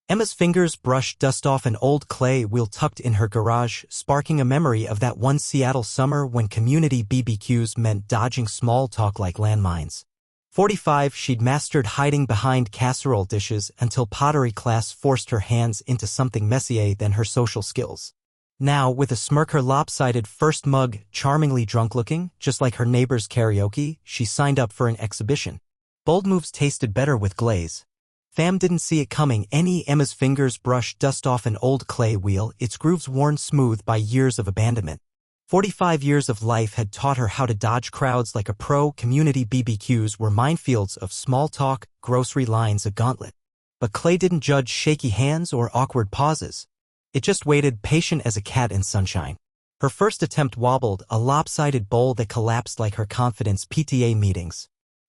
Emma's fingers brushed dust off an old clay wheel tucked in her garage, sparking a memory of that one Seattle summer when community BBQs meant dodging small talk like landmines. 45, she'd mastered hiding behind casserole dishes until pottery class forced her hands into something messier than her social skills. Now, with a smirk, her lopsided first mug charmingly drunk-looking, just like her neighbor's karaoke, she signed up for an exhibition. Bold moves tasted better with glaze. Fam didn't see it coming. Emma's fingers brushed dust off an old clay wheel, its grooves worn smooth by years of abandonment. 45 years of life had taught her how to dodge crowds like a pro. Community BBQs were minefields of small talk, grocery lines, a gauntlet. But clay didn't judge shaky hands or awkward pauses. It just waited, patient as a cat in sunshine. Her first attempt wobbled, a lopsided bowl that collapsed like her confidence PTA meetings.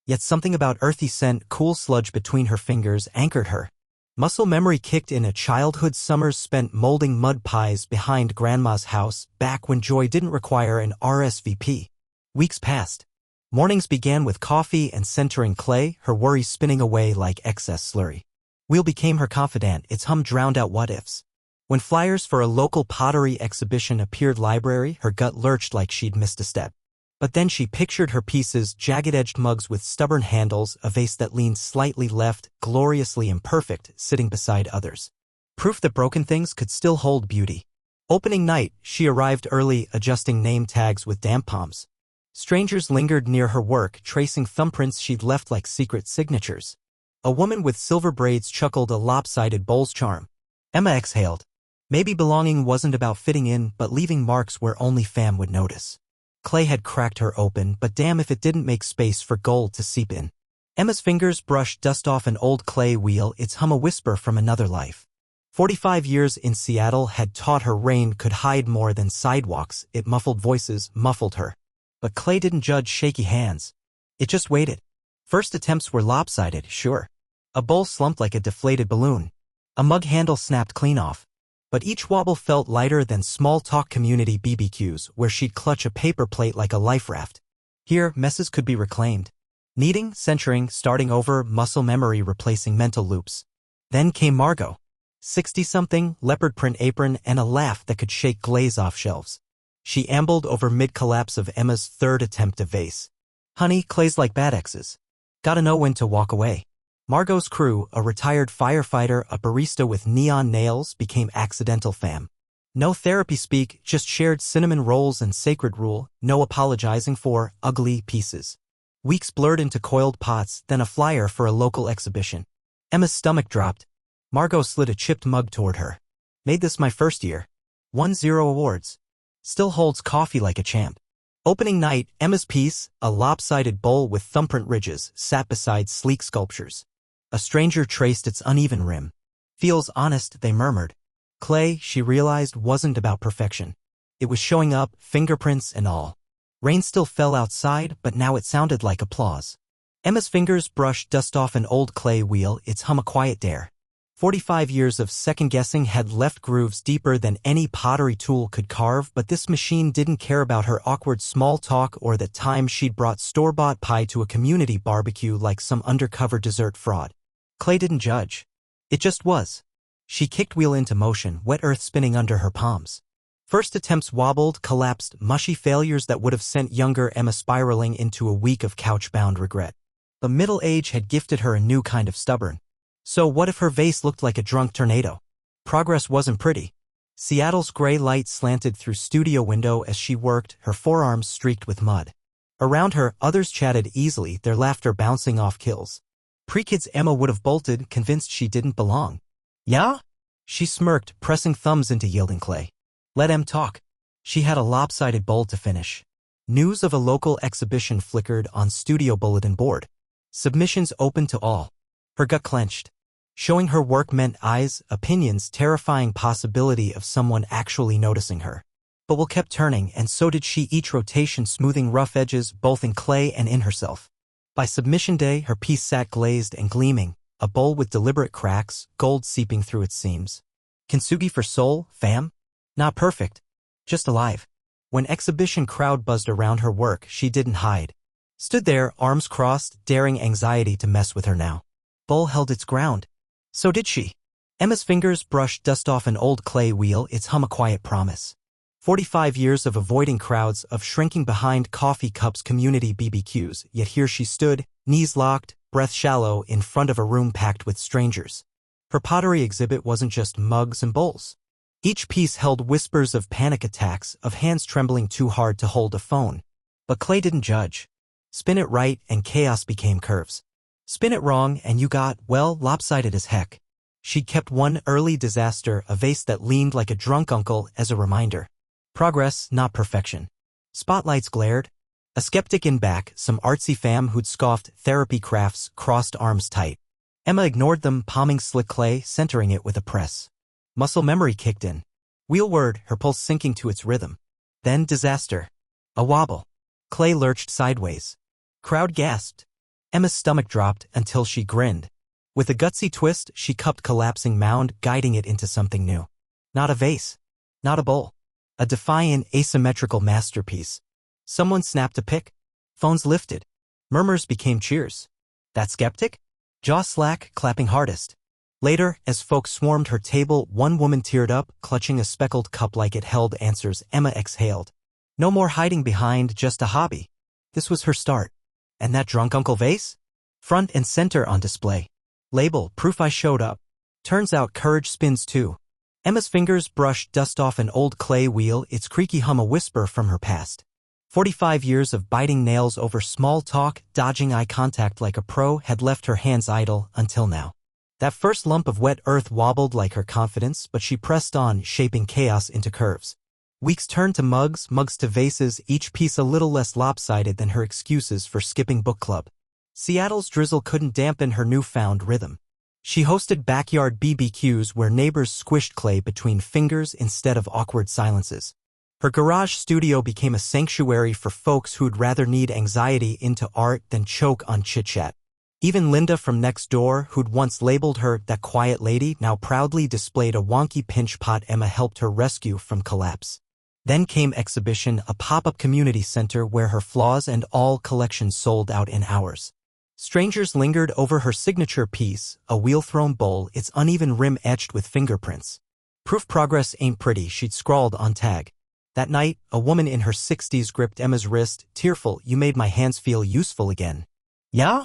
Yet something about earthy scent, cool sludge between her fingers anchored her. Muscle memory kicked in, a childhood summers spent molding mud pies behind Grandma's house, back when joy didn't require an RSVP. Weeks passed. Mornings began with coffee and centering clay, her worries spinning away like excess slurry. Wheel became her confidant, its hum drowned out what-ifs. When flyers for a local pottery exhibition appeared library, her gut lurched like she'd missed a step. But then she pictured her pieces, jagged-edged mugs with stubborn handles, a vase that leaned slightly left, gloriously imperfect, sitting beside others. Proof that broken things could still hold beauty. Opening night, she arrived early, adjusting name tags with damp palms. Strangers lingered near her work, tracing thumbprints she'd left like secret signatures. A woman with silver braids chuckled, a lopsided bowl's charm. Emma exhaled. Maybe belonging wasn't about fitting in, but leaving marks where only fam would notice. Clay had cracked her open, but damn if it didn't make space for gold to seep in. Emma's fingers brushed dust off an old clay wheel, its hum a whisper from another life. 45 years in Seattle had taught her rain could hide more than sidewalks. It muffled voices, muffled her. But clay didn't judge shaky hands. It just waited. First attempts were lopsided, sure. A bowl slumped like a deflated balloon. A mug handle snapped clean off. But each wobble felt lighter than small-talk community BBQs, where she'd clutch a paper plate like a life raft. Here, messes could be reclaimed. Kneading, centering, starting over, muscle memory replacing mental loops. Then came Margot. 60-something, leopard print apron, and a laugh that could shake glaze off shelves. She ambled over mid-collapse of Emma's third attempt at vase. Honey, clay's like bad exes. Gotta know when to walk away. Margot's crew, a retired firefighter, a barista with neon nails, became accidental fam. No therapy speak, just shared cinnamon rolls and sacred rule, no apologizing for ugly pieces. Weeks blurred into coiled pots, then a flyer for a local exhibition. Emma's stomach dropped. Margot slid a chipped mug toward her. Made this my first year. Won 0 awards. Still holds coffee like a champ. Opening night, Emma's piece, a lopsided bowl with thumbprint ridges, sat beside sleek sculptures. A stranger traced its uneven rim. Feels honest, they murmured. Clay, she realized, wasn't about perfection. It was showing up, fingerprints and all. Rain still fell outside, but now it sounded like applause. Emma's fingers brushed dust off an old clay wheel, its hum a quiet dare. 45 years of second-guessing had left grooves deeper than any pottery tool could carve, but this machine didn't care about her awkward small talk or the time she'd brought store-bought pie to a community barbecue like some undercover dessert fraud. Clay didn't judge. It just was. She kicked wheel into motion, wet earth spinning under her palms. First attempts wobbled, collapsed, mushy failures that would have sent younger Emma spiraling into a week of couch-bound regret. But middle age had gifted her a new kind of stubborn. So what if her vase looked like a drunk tornado? Progress wasn't pretty. Seattle's gray light slanted through studio window as she worked, her forearms streaked with mud. Around her, others chatted easily, their laughter bouncing off kills. Pre-kids Emma would have bolted, convinced she didn't belong. Yeah? She smirked, pressing thumbs into yielding clay. Let Em talk. She had a lopsided bowl to finish. News of a local exhibition flickered on studio bulletin board. Submissions open to all. Her gut clenched. Showing her work meant eyes, opinions, terrifying possibility of someone actually noticing her. But Will kept turning, and so did she, each rotation smoothing rough edges both in clay and in herself. By submission day, her piece sat glazed and gleaming, a bowl with deliberate cracks, gold seeping through its seams. Kintsugi for soul, fam? Not perfect. Just alive. When exhibition crowd buzzed around her work, she didn't hide. Stood there, arms crossed, daring anxiety to mess with her now. Bowl held its ground. So did she. Emma's fingers brushed dust off an old clay wheel, its hum a quiet promise. 45 years of avoiding crowds, of shrinking behind coffee cups, community BBQs, yet here she stood, knees locked, breath shallow, in front of a room packed with strangers. Her pottery exhibit wasn't just mugs and bowls. Each piece held whispers of panic attacks, of hands trembling too hard to hold a phone. But clay didn't judge. Spin it right and chaos became curves. Spin it wrong and you got, well, lopsided as heck. She'd kept one early disaster, a vase that leaned like a drunk uncle, as a reminder. Progress, not perfection. Spotlights glared. A skeptic in back, some artsy fam who'd scoffed therapy crafts, crossed arms tight. Emma ignored them, palming slick clay, centering it with a press. Muscle memory kicked in. Wheel whirred, her pulse sinking to its rhythm. Then disaster. A wobble. Clay lurched sideways. Crowd gasped. Emma's stomach dropped until she grinned. With a gutsy twist, she cupped collapsing mound, guiding it into something new. Not a vase. Not a bowl. A defiant, asymmetrical masterpiece. Someone snapped a pic. Phones lifted. Murmurs became cheers. That skeptic? Jaw slack, clapping hardest. Later, as folks swarmed her table, one woman teared up, clutching a speckled cup like it held answers. Emma exhaled. No more hiding behind just a hobby. This was her start. And that drunk uncle vase? Front and center on display. Label, proof I showed up. Turns out courage spins too. Emma's fingers brushed dust off an old clay wheel, its creaky hum a whisper from her past. 45 years of biting nails over small talk, dodging eye contact like a pro, had left her hands idle until now. That first lump of wet earth wobbled like her confidence, but she pressed on, shaping chaos into curves. Weeks turned to mugs, mugs to vases, each piece a little less lopsided than her excuses for skipping book club. Seattle's drizzle couldn't dampen her newfound rhythm. She hosted backyard BBQs where neighbors squished clay between fingers instead of awkward silences. Her garage studio became a sanctuary for folks who'd rather knead anxiety into art than choke on chit-chat. Even Linda from next door, who'd once labeled her that quiet lady, now proudly displayed a wonky pinch pot Emma helped her rescue from collapse. Then came exhibition, a pop-up community center where her flaws and all collections sold out in hours. Strangers lingered over her signature piece, a wheel-thrown bowl, its uneven rim etched with fingerprints. Proof progress ain't pretty, she'd scrawled on tag. That night, a woman in her 60s gripped Emma's wrist, tearful. You made my hands feel useful again. Yeah?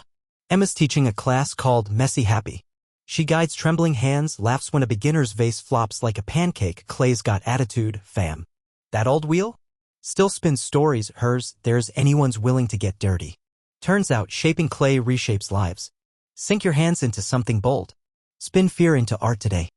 Emma's teaching a class called Messy Happy. She guides trembling hands, laughs when a beginner's vase flops like a pancake. Clay's got attitude, fam. That old wheel? Still spins stories, hers, theirs, anyone's willing to get dirty. Turns out shaping clay reshapes lives. Sink your hands into something bold. Spin fear into art today.